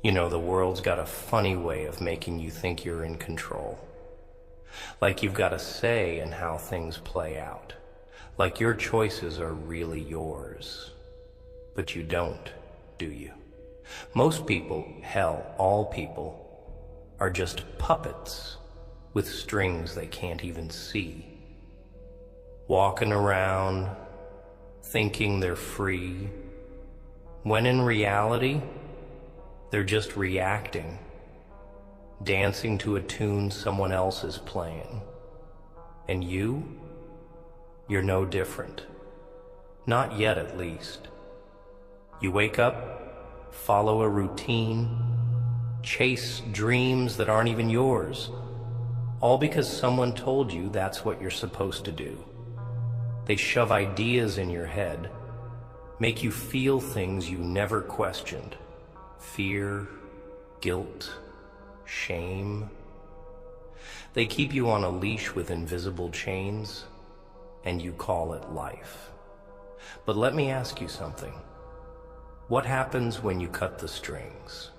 You know, the world's got a funny way of making you think you're in control. Like you've got a say in how things play out. Like your choices are really yours. But you don't, do you? Most people, hell, all people, are just puppets with strings they can't even see. Walking around, thinking they're free, when in reality, they're just reacting, dancing to a tune someone else is playing. And you're no different. Not yet, at least. You wake up, follow a routine, chase dreams that aren't even yours, all because someone told you that's what you're supposed to do. They shove ideas in your head, make you feel things you never questioned. Fear, guilt, shame. They keep you on a leash with invisible chains, and you call it life. But let me ask you something. What happens when you cut the strings?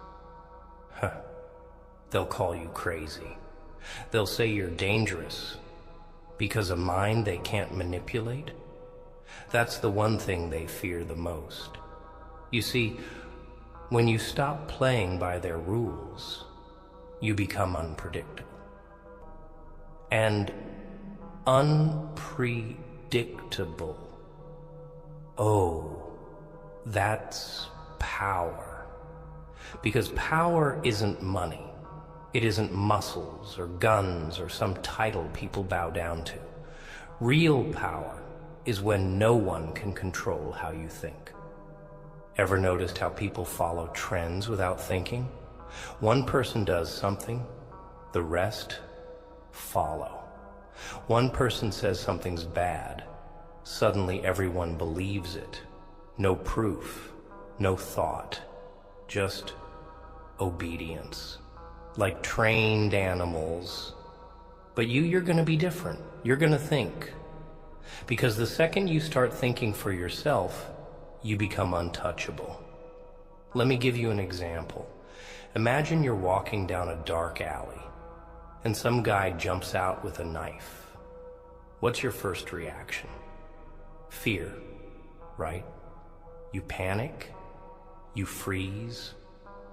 They'll call you crazy. They'll say you're dangerous because a mind they can't manipulate. That's the one thing they fear the most. You see, when you stop playing by their rules, you become unpredictable. And unpredictable. Oh, that's power. Because power isn't money. It isn't muscles or guns or some title people bow down to. Real power is when no one can control how you think. Ever noticed how people follow trends without thinking? One person does something, the rest follow. One person says something's bad, suddenly everyone believes it. No proof, no thought, just obedience. Like trained animals. But you're gonna be different. You're gonna think. Because the second you start thinking for yourself, you become untouchable. Let me give you an example. Imagine you're walking down a dark alley, and some guy jumps out with a knife. What's your first reaction? Fear, right? You panic, you freeze,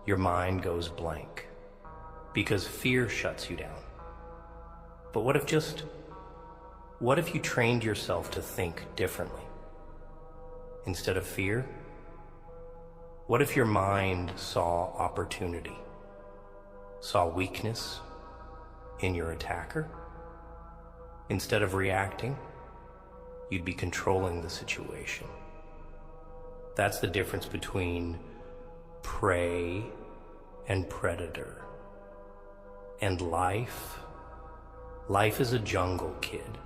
your mind goes blank. Because fear shuts you down. But what if you trained yourself to think differently? Instead of fear, what if your mind saw opportunity, saw weakness in your attacker? Instead of reacting, you'd be controlling the situation. That's the difference between prey and predator. And life is a jungle, kid.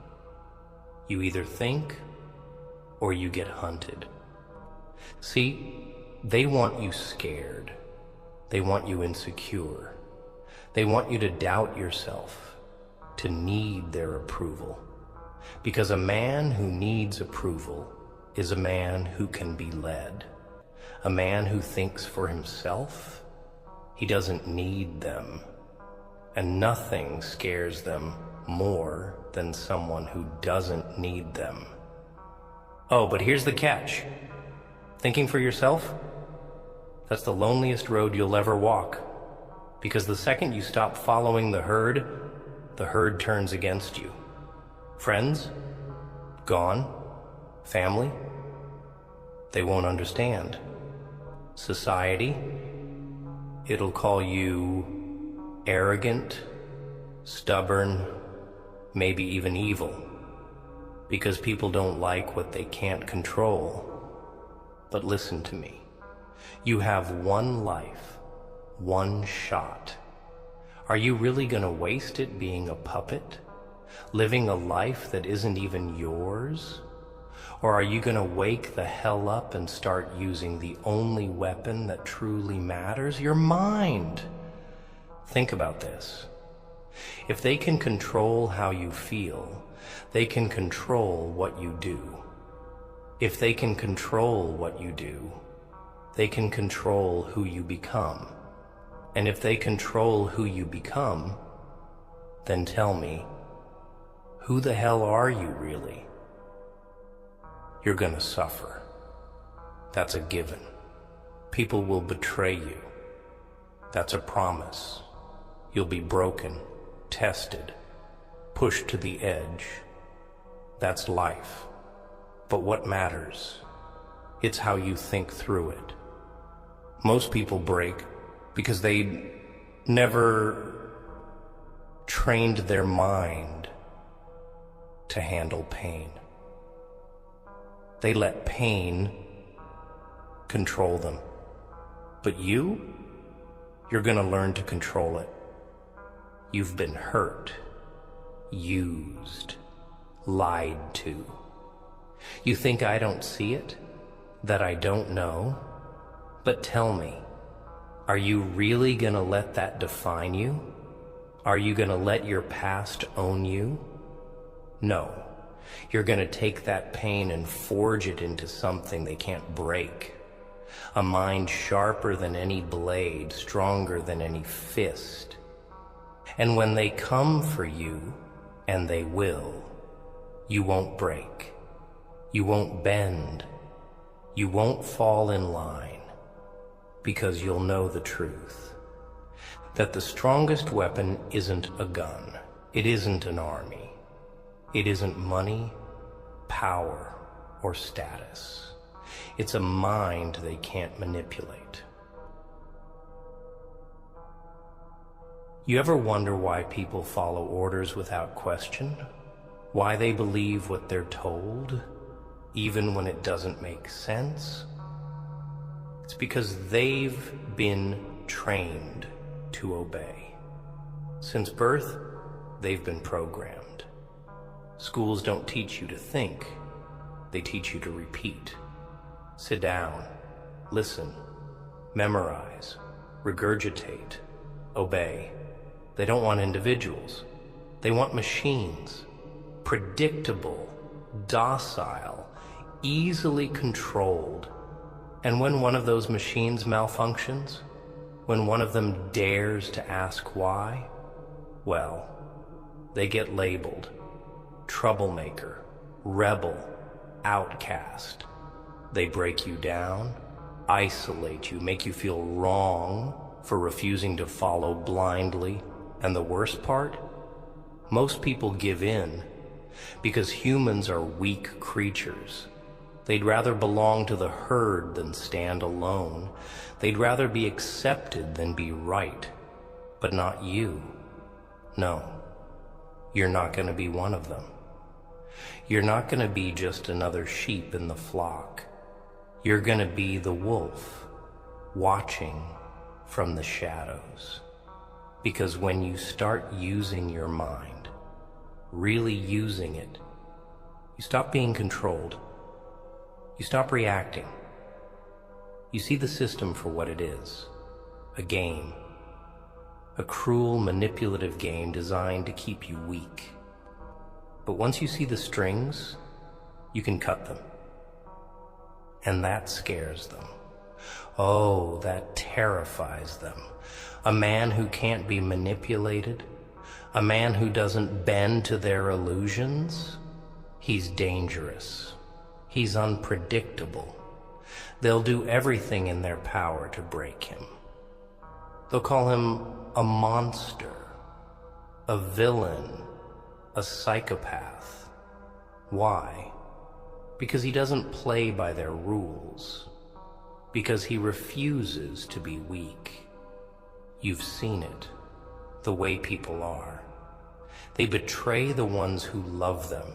You either think or you get hunted. See, they want you scared. They want you insecure. They want you to doubt yourself, to need their approval. Because a man who needs approval is a man who can be led. A man who thinks for himself, he doesn't need them. And nothing scares them more than someone who doesn't need them. Oh, but here's the catch. Thinking for yourself? That's the loneliest road you'll ever walk. Because the second you stop following the herd turns against you. Friends? Gone? Family? They won't understand. Society? It'll call you arrogant, stubborn, maybe even evil, because people don't like what they can't control. But listen to me. You have one life, one shot. Are you really gonna waste it being a puppet, living a life that isn't even yours? Or are you gonna wake the hell up and start using the only weapon that truly matters, your mind? Think about this. If they can control how you feel, they can control what you do. If they can control what you do, they can control who you become. And if they control who you become, then tell me, who the hell are you really? You're gonna suffer. That's a given. People will betray you. That's a promise. You'll be broken, tested, pushed to the edge. That's life. But what matters? It's how you think through it. Most people break because they never trained their mind to handle pain. They let pain control them. But you're gonna learn to control it. You've been hurt, used, lied to. You think I don't see it? That I don't know? But tell me, are you really gonna let that define you? Are you gonna let your past own you? No. You're gonna take that pain and forge it into something they can't break. A mind sharper than any blade, stronger than any fist. And when they come for you, and they will, you won't break. You won't bend. You won't fall in line, because you'll know the truth. That the strongest weapon isn't a gun. It isn't an army. It isn't money, power, or status. It's a mind they can't manipulate. You ever wonder why people follow orders without question? Why they believe what they're told, even when it doesn't make sense? It's because they've been trained to obey. Since birth, they've been programmed. Schools don't teach you to think, they teach you to repeat. Sit down, listen, memorize, regurgitate, obey. They don't want individuals. They want machines. Predictable, docile, easily controlled. And when one of those machines malfunctions, when one of them dares to ask why, well, they get labeled troublemaker, rebel, outcast. They break you down, isolate you, make you feel wrong for refusing to follow blindly. And the worst part? Most people give in because humans are weak creatures. They'd rather belong to the herd than stand alone. They'd rather be accepted than be right. But not you. No, you're not going to be one of them. You're not going to be just another sheep in the flock. You're going to be the wolf, watching from the shadows. Because when you start using your mind, really using it, you stop being controlled. You stop reacting. You see the system for what it is, a game. A cruel, manipulative game designed to keep you weak. But once you see the strings, you can cut them. And that scares them. Oh, that terrifies them. A man who can't be manipulated, a man who doesn't bend to their illusions, he's dangerous. He's unpredictable. They'll do everything in their power to break him. They'll call him a monster, a villain, a psychopath. Why? Because he doesn't play by their rules. Because he refuses to be weak. You've seen it, the way people are. They betray the ones who love them.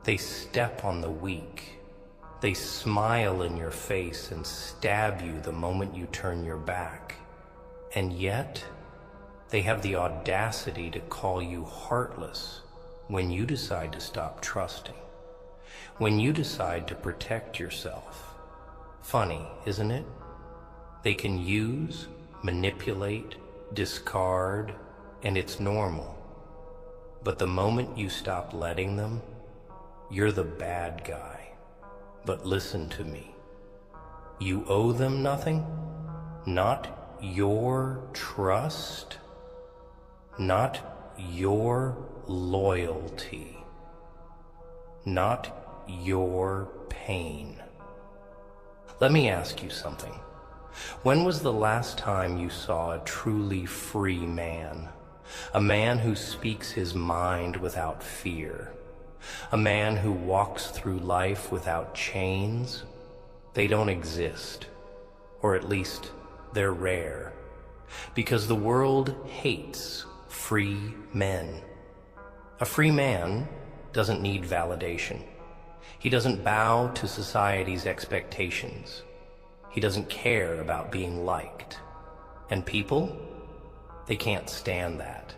They step on the weak. They smile in your face and stab you the moment you turn your back. And yet, they have the audacity to call you heartless when you decide to stop trusting. When you decide to protect yourself. Funny, isn't it? They can use, manipulate, discard, and it's normal. But the moment you stop letting them, you're the bad guy. But listen to me. You owe them nothing? Not your trust, not your loyalty, not your pain. Let me ask you something. When was the last time you saw a truly free man? A man who speaks his mind without fear? A man who walks through life without chains? They don't exist, or at least they're rare, because the world hates free men. A free man doesn't need validation. He doesn't bow to society's expectations. He doesn't care about being liked. And people, they can't stand that.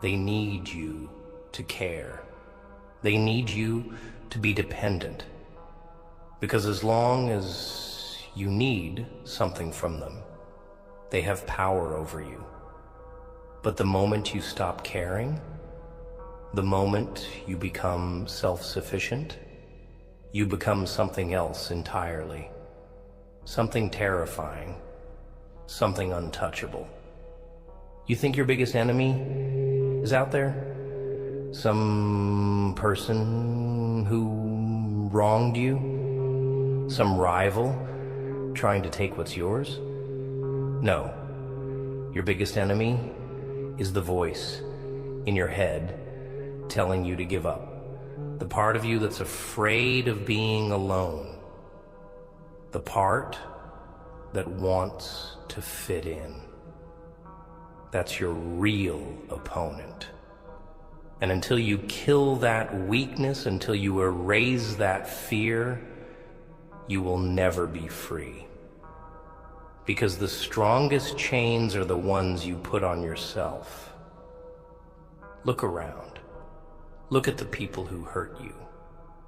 They need you to care. They need you to be dependent. Because as long as you need something from them, they have power over you. But the moment you stop caring, the moment you become self-sufficient, you become something else entirely. Something terrifying, something untouchable. You think your biggest enemy is out there? Some person who wronged you? Some rival trying to take what's yours? No. Your biggest enemy is the voice in your head telling you to give up. The part of you that's afraid of being alone. The part that wants to fit in. That's your real opponent. And until you kill that weakness, until you erase that fear, you will never be free. Because the strongest chains are the ones you put on yourself. Look around. Look at the people who hurt you.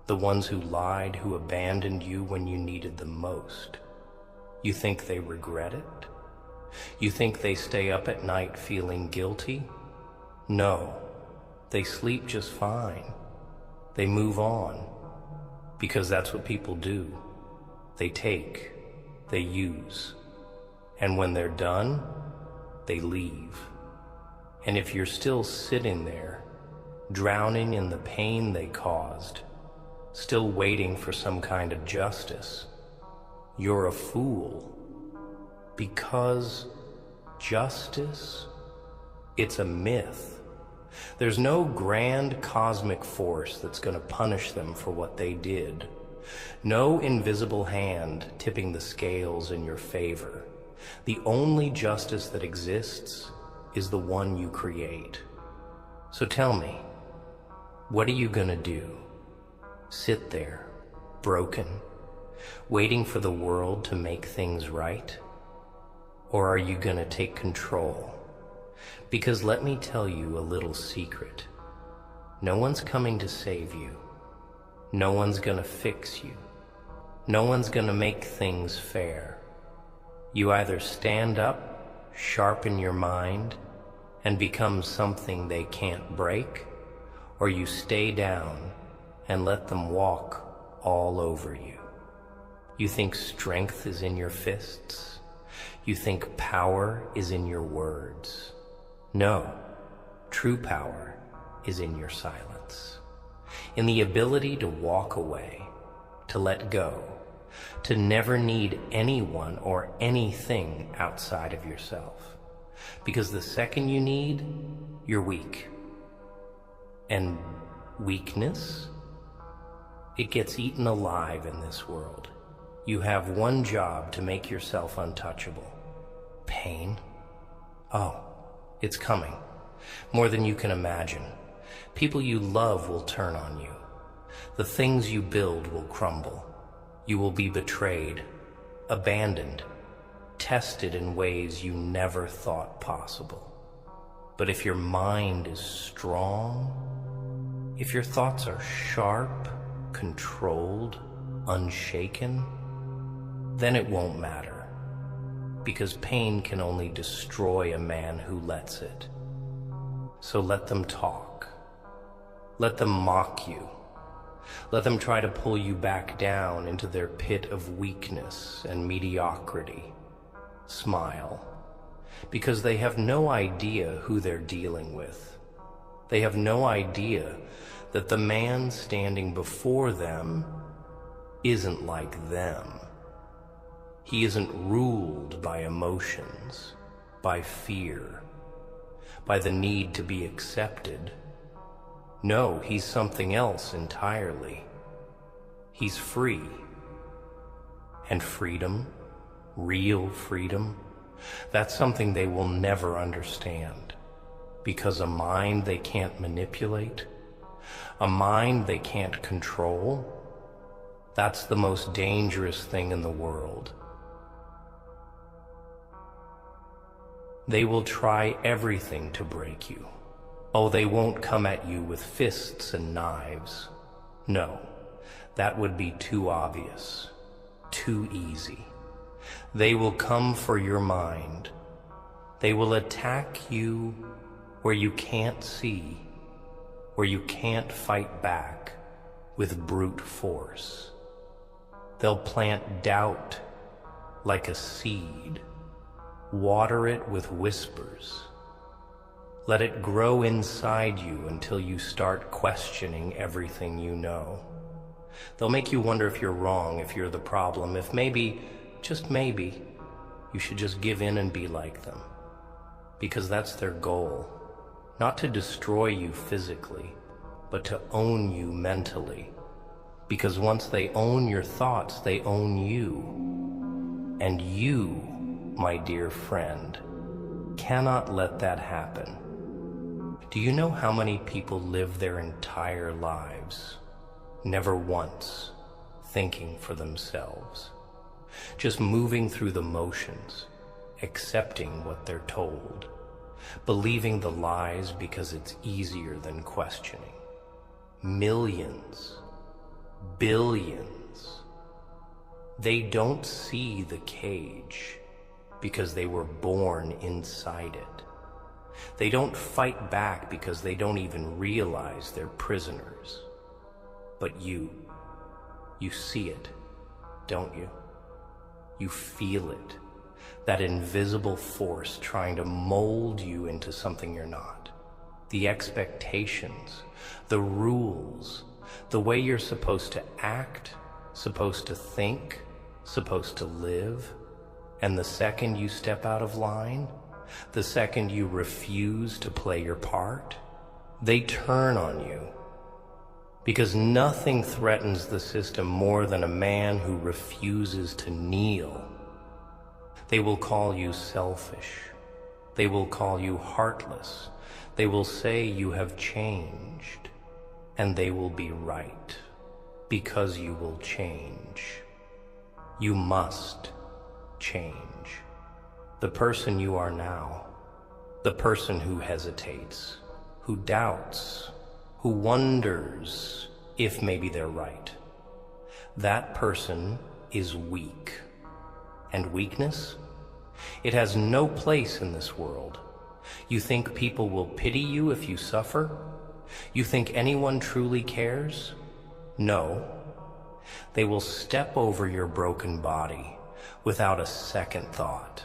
The ones who lied, who abandoned you when you needed them most. You think they regret it? You think they stay up at night feeling guilty? No, they sleep just fine. They move on, because that's what people do. They take, they use, and when they're done, they leave. And if you're still sitting there, drowning in the pain they caused, still waiting for some kind of justice, you're a fool. Because justice, it's a myth. There's no grand cosmic force that's going to punish them for what they did. No invisible hand tipping the scales in your favor. The only justice that exists is the one you create. So tell me, what are you going to do? Sit there, broken, waiting for the world to make things right? Or are you going to take control? Because let me tell you a little secret. No one's coming to save you. No one's going to fix you. No one's going to make things fair. You either stand up, sharpen your mind, and become something they can't break, or you stay down and let them walk all over you. You think strength is in your fists? You think power is in your words? No, true power is in your silence. In the ability to walk away, to let go, to never need anyone or anything outside of yourself. Because the second you need, you're weak. And weakness, it gets eaten alive in this world. You have one job to make yourself untouchable. Pain? Oh, it's coming. More than you can imagine. People you love will turn on you. The things you build will crumble. You will be betrayed, abandoned, tested in ways you never thought possible. But if your mind is strong, if your thoughts are sharp, controlled, unshaken, then it won't matter. Because pain can only destroy a man who lets it. So let them talk. Let them mock you. Let them try to pull you back down into their pit of weakness and mediocrity. Smile. because they have no idea who they're dealing with. They have no idea that the man standing before them isn't like them. He isn't ruled by emotions, by fear, by the need to be accepted. No, he's something else entirely. He's free. And freedom, real freedom, that's something they will never understand, because a mind they can't manipulate, a mind they can't control, that's the most dangerous thing in the world. They will try everything to break you. Oh, they won't come at you with fists and knives. No, that would be too obvious, too easy. They will come for your mind. They will attack you where you can't see, where you can't fight back with brute force. They'll plant doubt like a seed. Water it with whispers. Let it grow inside you until you start questioning everything you know. They'll make you wonder if you're wrong, if you're the problem, if maybe, just maybe, you should just give in and be like them. Because that's their goal. Not to destroy you physically, but to own you mentally. Because once they own your thoughts, they own you. And you, my dear friend, cannot let that happen. Do you know how many people live their entire lives, never once thinking for themselves, just moving through the motions, accepting what they're told, believing the lies because it's easier than questioning? Millions, billions. They don't see the cage because they were born inside it. They don't fight back because they don't even realize they're prisoners. But you see it, don't you? You feel it, that invisible force trying to mold you into something you're not. The expectations, the rules, the way you're supposed to act, supposed to think, supposed to live. And the second you step out of line, the second you refuse to play your part, they turn on you. Because nothing threatens the system more than a man who refuses to kneel. They will call you selfish. They will call you heartless. They will say you have changed. And they will be right, because you will change. You must change. The person you are now, the person who hesitates, who doubts, who wonders if maybe they're right, that person is weak. And weakness? It has no place in this world. You think people will pity you if you suffer? You think anyone truly cares? No. They will step over your broken body without a second thought.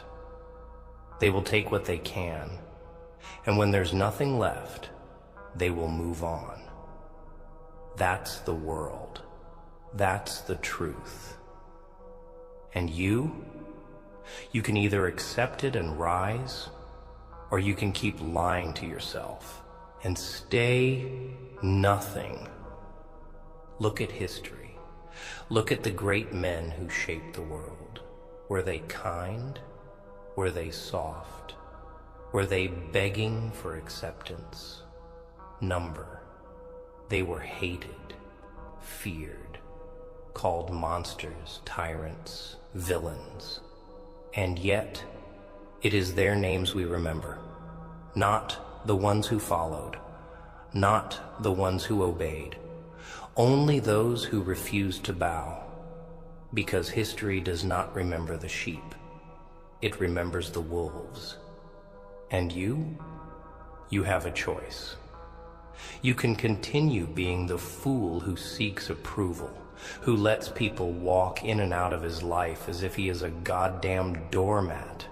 They will take what they can, and when there's nothing left, they will move on. That's the world. That's the truth. And you can either accept it and rise, or you can keep lying to yourself and stay nothing. Look at history. Look at the great men who shaped the world. Were they kind? Were they soft? Were they begging for acceptance? Number. They were hated, feared, called monsters, tyrants, villains. And yet, it is their names we remember, not the ones who followed, not the ones who obeyed, only those who refused to bow, because history does not remember the sheep. It remembers the wolves. And you have a choice. You can continue being the fool who seeks approval, who lets people walk in and out of his life as if he is a goddamn doormat,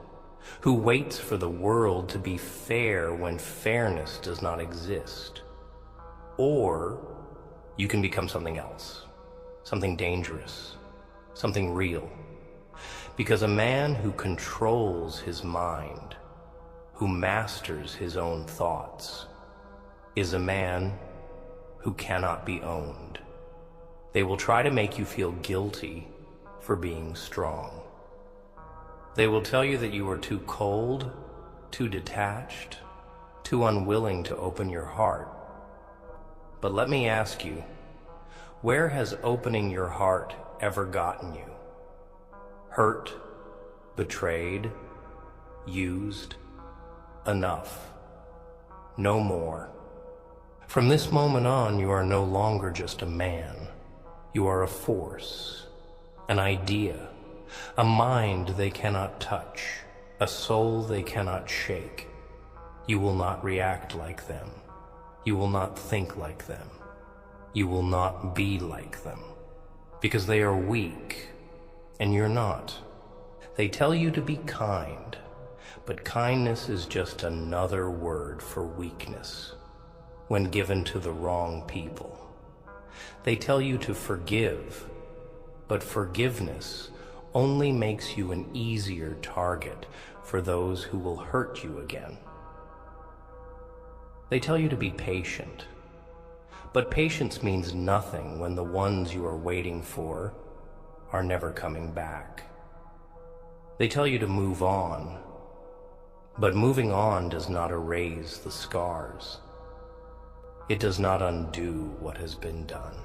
who waits for the world to be fair when fairness does not exist. Or you can become something else, something dangerous, something real. Because a man who controls his mind, who masters his own thoughts, is a man who cannot be owned. They will try to make you feel guilty for being strong. They will tell you that you are too cold, too detached, too unwilling to open your heart. But let me ask you, where has opening your heart ever gotten you? Hurt, betrayed, used? Enough. No more. From this moment on, you are no longer just a man. You are a force, an idea, a mind they cannot touch, a soul they cannot shake. You will not react like them. You will not think like them. You will not be like them, because they are weak, and you're not. They tell you to be kind, but kindness is just another word for weakness when given to the wrong people. They tell you to forgive, but forgiveness only makes you an easier target for those who will hurt you again. They tell you to be patient, but patience means nothing when the ones you are waiting for are never coming back. They tell you to move on, but moving on does not erase the scars. It does not undo what has been done.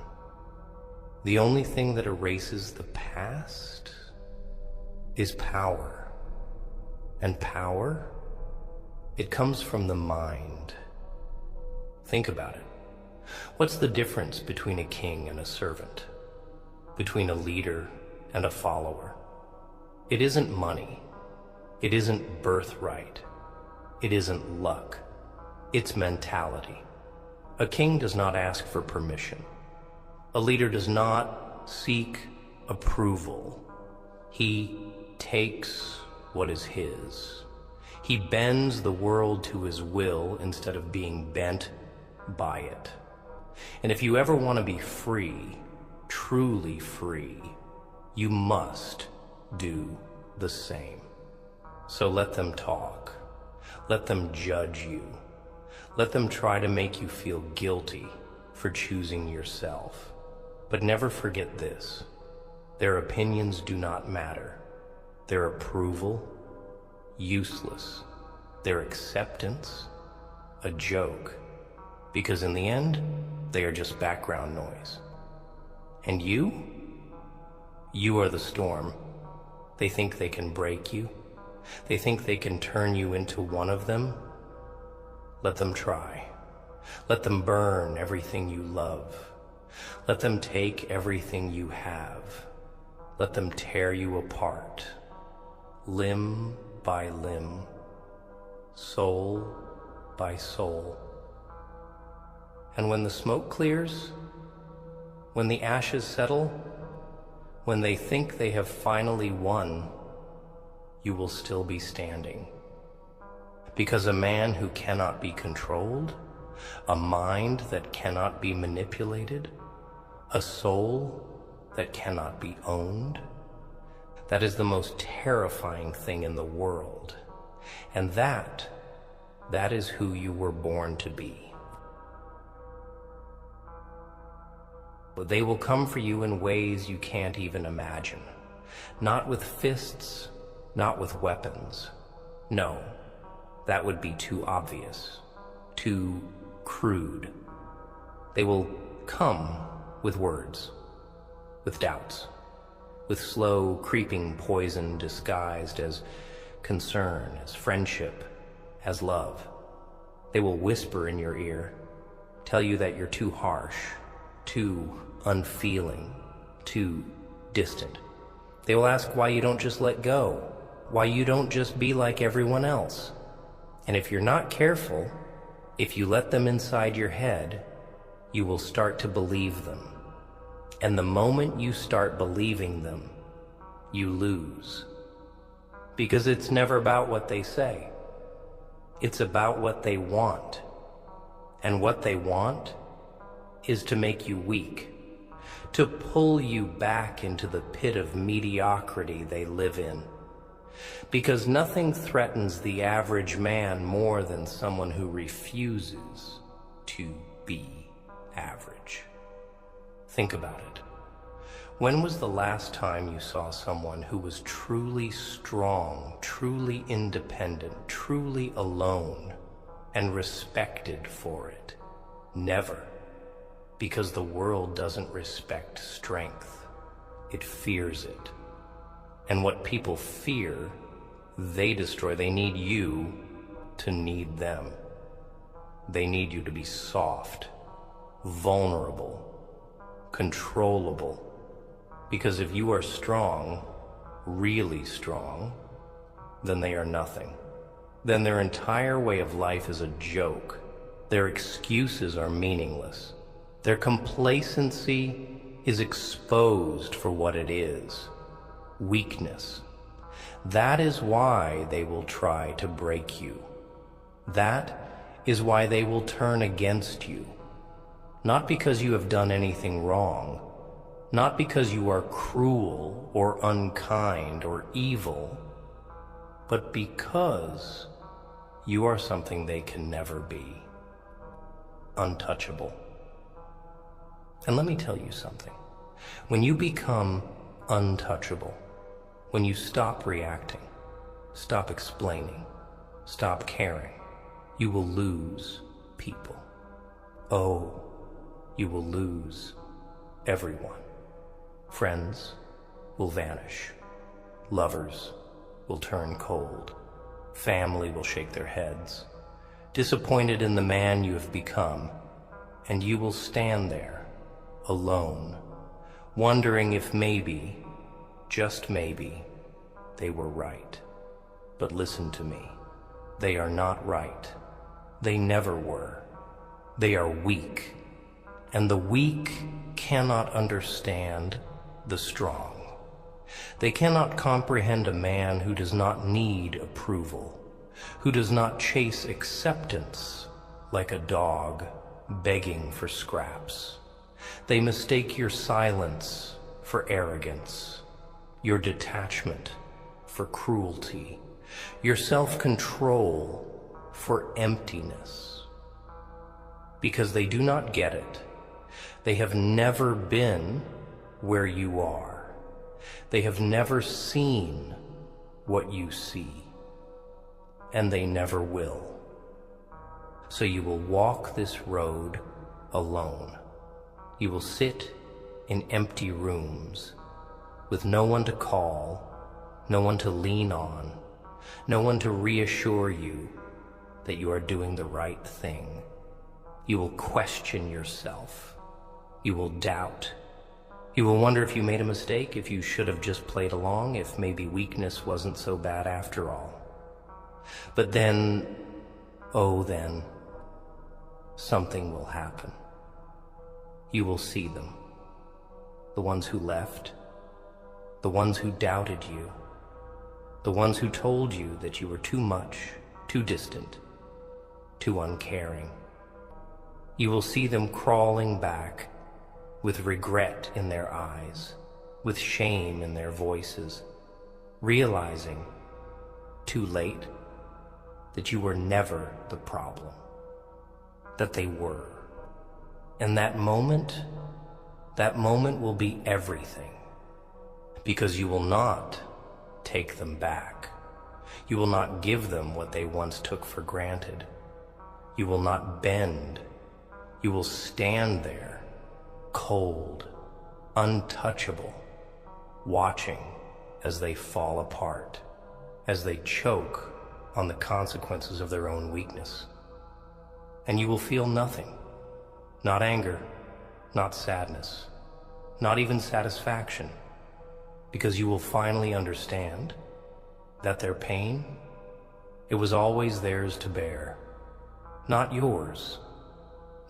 The only thing that erases the past is power. And power, it comes from the mind. Think about it. What's the difference between a king and a servant? Between a leader and a follower? It isn't money. It isn't birthright. It isn't luck. It's mentality. A king does not ask for permission. A leader does not seek approval. He takes what is his. He bends the world to his will instead of being bent by it. And if you ever want to be free, truly free, you must do the same. So let them talk. Let them judge you. Let them try to make you feel guilty for choosing yourself. But never forget this. Their opinions do not matter. Their approval, useless. Their acceptance, a joke. Because in the end, they are just background noise. And you are the storm. They think they can break you. They think they can turn you into one of them. Let them try. Let them burn everything you love. Let them take everything you have. Let them tear you apart, limb by limb, soul by soul. And when the smoke clears, when the ashes settle, when they think they have finally won, you will still be standing. Because a man who cannot be controlled, a mind that cannot be manipulated, a soul that cannot be owned, that is the most terrifying thing in the world. And that is who you were born to be. But they will come for you in ways you can't even imagine. Not with fists, not with weapons. No, that would be too obvious, too crude. They will come with words, with doubts, with slow, creeping poison disguised as concern, as friendship, as love. They will whisper in your ear, tell you that you're too harsh, too unfeeling, too distant. They will ask why you don't just let go, why you don't just be like everyone else. And if you're not careful, if you let them inside your head, you will start to believe them. And the moment you start believing them, you lose. Because it's never about what they say. It's about what they want. And what they want is to make you weak, to pull you back into the pit of mediocrity they live in. Because nothing threatens the average man more than someone who refuses to be average. Think about it. When was the last time you saw someone who was truly strong, truly independent, truly alone, and respected for it? Never. Because the world doesn't respect strength. It fears it. And what people fear, they destroy. They need you to need them. They need you to be soft, vulnerable, controllable. Because if you are strong, really strong, then they are nothing. Then their entire way of life is a joke. Their excuses are meaningless. Their complacency is exposed for what it is: weakness. That is why they will try to break you. That is why they will turn against you. Not because you have done anything wrong, not because you are cruel or unkind or evil, but because you are something they can never be: untouchable. And let me tell you something. When you become untouchable, when you stop reacting, stop explaining, stop caring, you will lose people. Oh, you will lose everyone. Friends will vanish. Lovers will turn cold. Family will shake their heads, disappointed in the man you have become, and you will stand there, alone, wondering if maybe, just maybe, they were right. But listen to me. They are not right. They never were. They are weak. And the weak cannot understand the strong. They cannot comprehend a man who does not need approval, who does not chase acceptance like a dog begging for scraps. They mistake your silence for arrogance, your detachment for cruelty, your self-control for emptiness. Because they do not get it. They have never been where you are. They have never seen what you see. And they never will. So you will walk this road alone. You will sit in empty rooms with no one to call, no one to lean on, no one to reassure you that you are doing the right thing. You will question yourself. You will doubt. You will wonder if you made a mistake, if you should have just played along, if maybe weakness wasn't so bad after all. But then, oh then, something will happen. You will see them. The ones who left, the ones who doubted you, the ones who told you that you were too much, too distant, too uncaring. You will see them crawling back with regret in their eyes, with shame in their voices, realizing, too late, that you were never the problem, that they were. And that moment will be everything, because you will not take them back. You will not give them what they once took for granted. You will not bend. You will stand there, cold, untouchable, watching as they fall apart, as they choke on the consequences of their own weakness. And you will feel nothing, not anger, not sadness, not even satisfaction, because you will finally understand that their pain, it was always theirs to bear, not yours,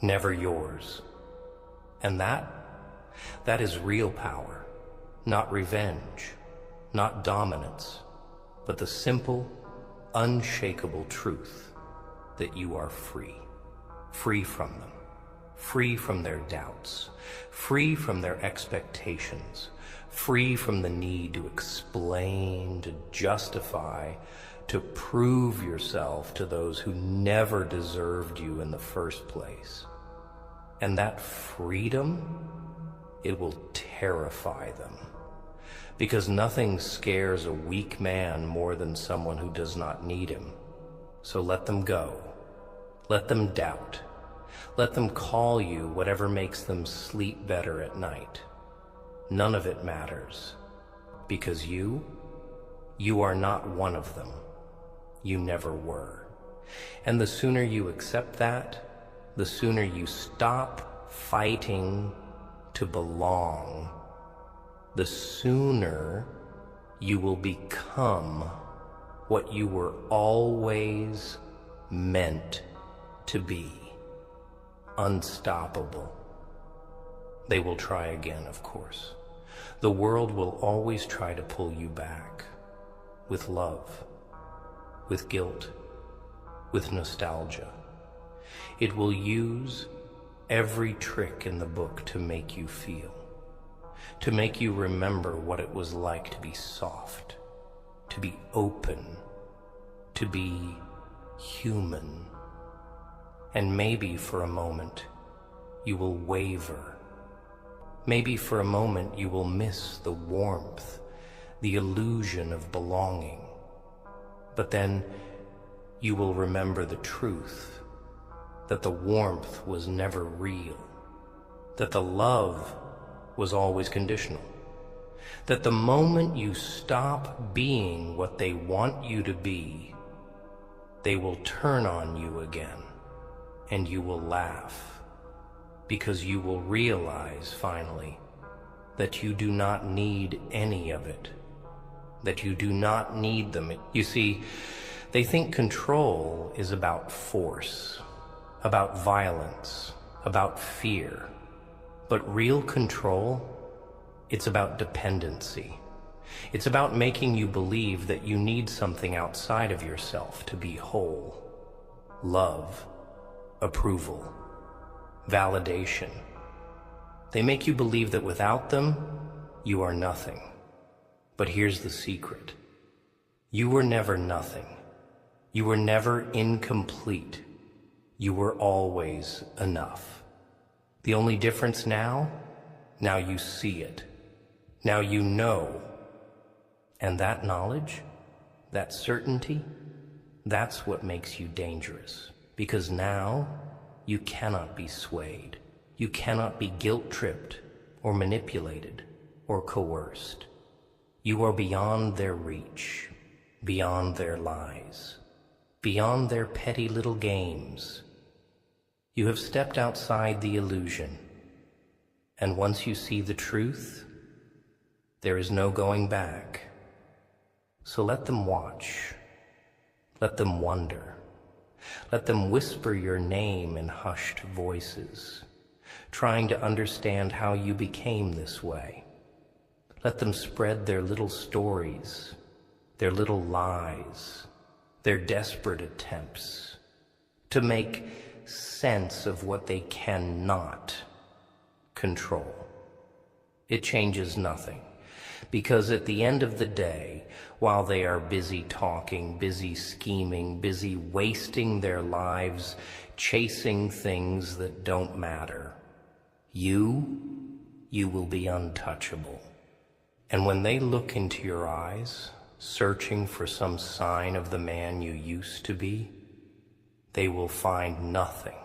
never yours. And that is real power, not revenge, not dominance, but the simple, unshakable truth that you are free. Free from them. Free from their doubts. Free from their expectations. Free from the need to explain, to justify, to prove yourself to those who never deserved you in the first place. And that freedom, it will terrify them. Because nothing scares a weak man more than someone who does not need him. So let them go. Let them doubt. Let them call you whatever makes them sleep better at night. None of it matters. Because you are not one of them. You never were. And the sooner you accept that, the sooner you stop fighting to belong, the sooner you will become what you were always meant to be. Unstoppable. They will try again, of course. The world will always try to pull you back with love, with guilt, with nostalgia. It will use every trick in the book to make you feel, to make you remember what it was like to be soft, to be open, to be human. And maybe for a moment you will waver. Maybe for a moment you will miss the warmth, the illusion of belonging. But then you will remember the truth, that the warmth was never real, that the love was always conditional, that the moment you stop being what they want you to be, they will turn on you again, and you will laugh, because you will realize finally that you do not need any of it, that you do not need them. You see, they think control is about force, about violence, about fear. But real control, it's about dependency. It's about making you believe that you need something outside of yourself to be whole. Love, approval, validation. They make you believe that without them, you are nothing. But here's the secret. You were never nothing. You were never incomplete. You were always enough. The only difference now you see it. Now you know. And that knowledge, that certainty, that's what makes you dangerous. Because now you cannot be swayed. You cannot be guilt-tripped or manipulated or coerced. You are beyond their reach, beyond their lies, beyond their petty little games. You have stepped outside the illusion, and once you see the truth, there is no going back. So let them watch, let them wonder, let them whisper your name in hushed voices, trying to understand how you became this way. Let them spread their little stories, their little lies, their desperate attempts to make sense of what they cannot control. It changes nothing, because at the end of the day, while they are busy talking, busy scheming, busy wasting their lives, chasing things that don't matter, you will be untouchable. And when they look into your eyes, searching for some sign of the man you used to be, they will find nothing.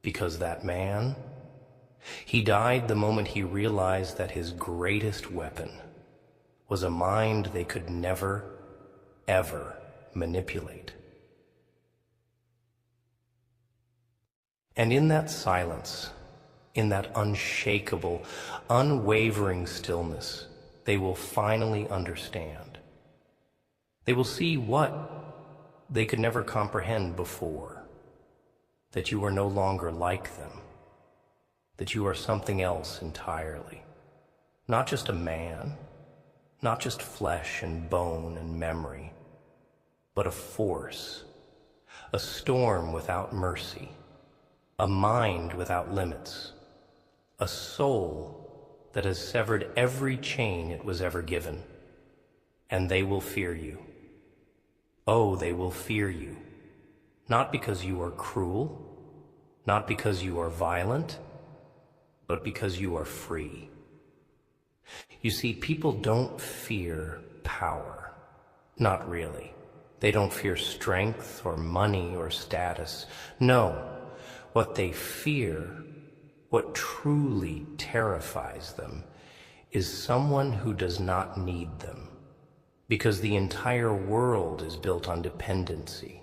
Because that man, he died the moment he realized that his greatest weapon was a mind they could never, ever manipulate. And in that silence, in that unshakable, unwavering stillness, they will finally understand. They will see what they could never comprehend before, that you are no longer like them, that you are something else entirely. Not just a man, not just flesh and bone and memory, but a force, a storm without mercy, a mind without limits, a soul that has severed every chain it was ever given. And they will fear you. Oh, they will fear you, not because you are cruel, not because you are violent, but because you are free. You see, people don't fear power. Not really. They don't fear strength or money or status. No, what they fear, what truly terrifies them, is someone who does not need them, because the entire world is built on dependency.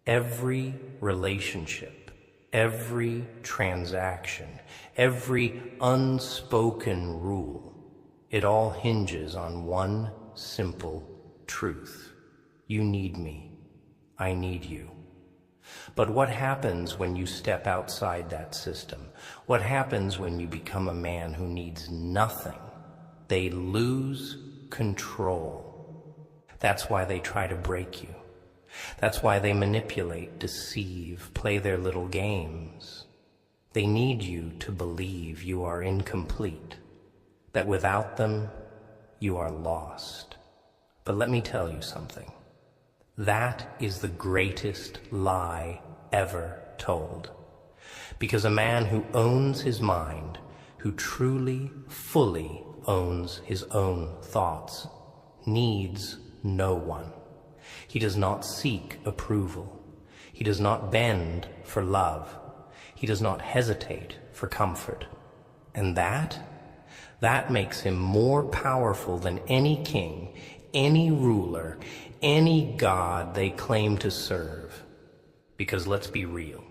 Every relationship, every transaction, every unspoken rule, it all hinges on one simple truth. You need me. I need you. But what happens when you step outside that system? What happens when you become a man who needs nothing? They lose control. That's why they try to break you. That's why they manipulate, deceive, play their little games. They need you to believe you are incomplete, that without them, you are lost. But let me tell you something. That is the greatest lie ever told. Because a man who owns his mind, who truly, fully owns his own thoughts, needs no one. He does not seek approval. He does not bend for love. He does not hesitate for comfort. And that makes him more powerful than any king, any ruler, any god they claim to serve. Because let's be real.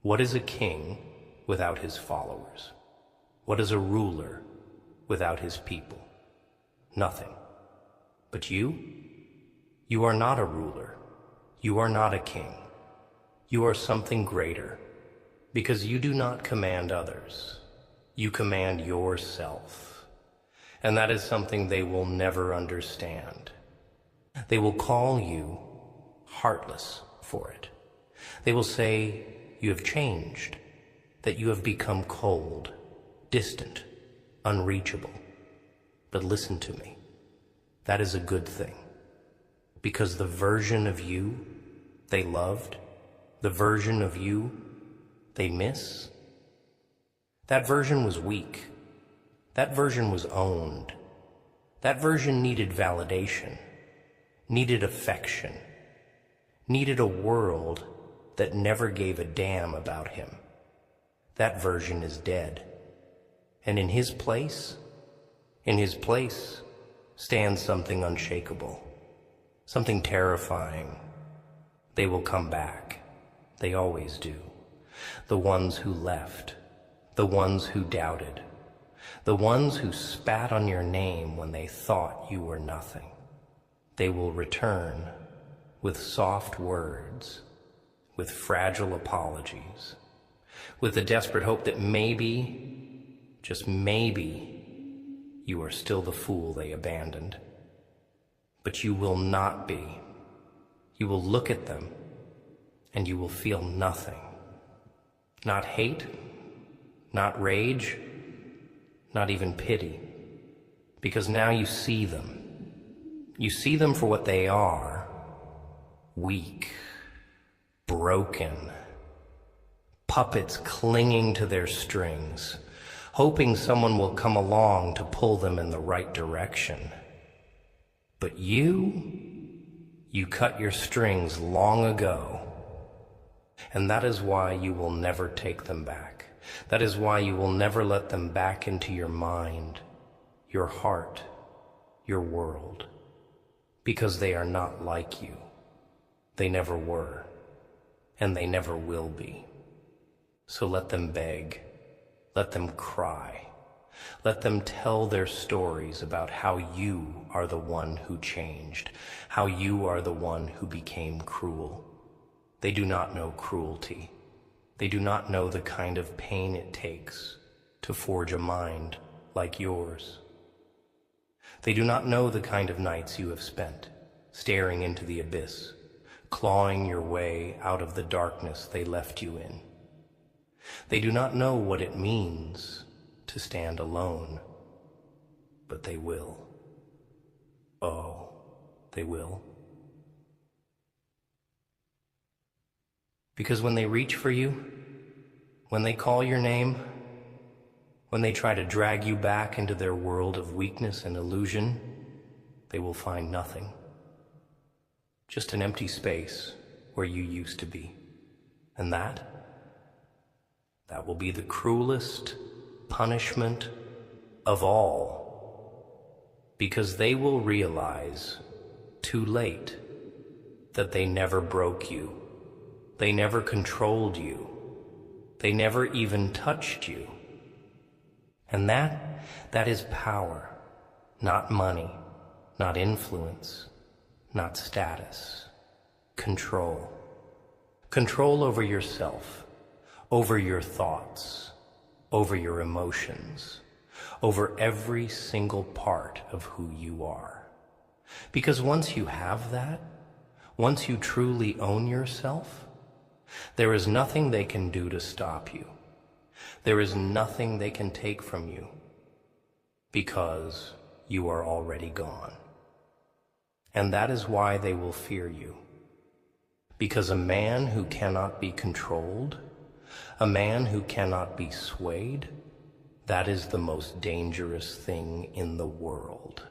What is a king without his followers? What is a ruler without his people? Nothing. But you are not a ruler. You are not a king. You are something greater, because you do not command others. You command yourself. And that is something they will never understand. They will call you heartless for it. They will say you have changed, that you have become cold, distant, unreachable. But listen to me. That is a good thing. Because the version of you they loved, the version of you they miss, that version was weak. That version was owned. That version needed validation, needed affection, needed a world that never gave a damn about him. That version is dead. And in his place stands something unshakable, something terrifying. They will come back. They always do. The ones who left, the ones who doubted, the ones who spat on your name when they thought you were nothing. They will return with soft words, with fragile apologies, with the desperate hope that maybe, just maybe, you are still the fool they abandoned. But you will not be. You will look at them and you will feel nothing. Not hate, not rage, not even pity. Because now you see them. You see them for what they are. Weak, broken, puppets clinging to their strings, hoping someone will come along to pull them in the right direction. But you cut your strings long ago. And that is why you will never take them back. That is why you will never let them back into your mind, your heart, your world. Because they are not like you. They never were. And they never will be. So let them beg. Let them cry. Let them tell their stories about how you are the one who changed, how you are the one who became cruel. They do not know cruelty. They do not know the kind of pain it takes to forge a mind like yours. They do not know the kind of nights you have spent, staring into the abyss, clawing your way out of the darkness they left you in. They do not know what it means to stand alone, but they will. Oh, they will. Because when they reach for you, when they call your name, when they try to drag you back into their world of weakness and illusion, they will find nothing. Just an empty space where you used to be. And that will be the cruelest punishment of all, because they will realize too late that they never broke you. They never controlled you. They never even touched you. And that is power, not money, not influence, not status. Control. Control over yourself, over your thoughts, over your emotions, over every single part of who you are. Because once you have that, once you truly own yourself, there is nothing they can do to stop you. There is nothing they can take from you, because you are already gone. And that is why they will fear you. Because a man who cannot be controlled, a man who cannot be swayed, that is the most dangerous thing in the world.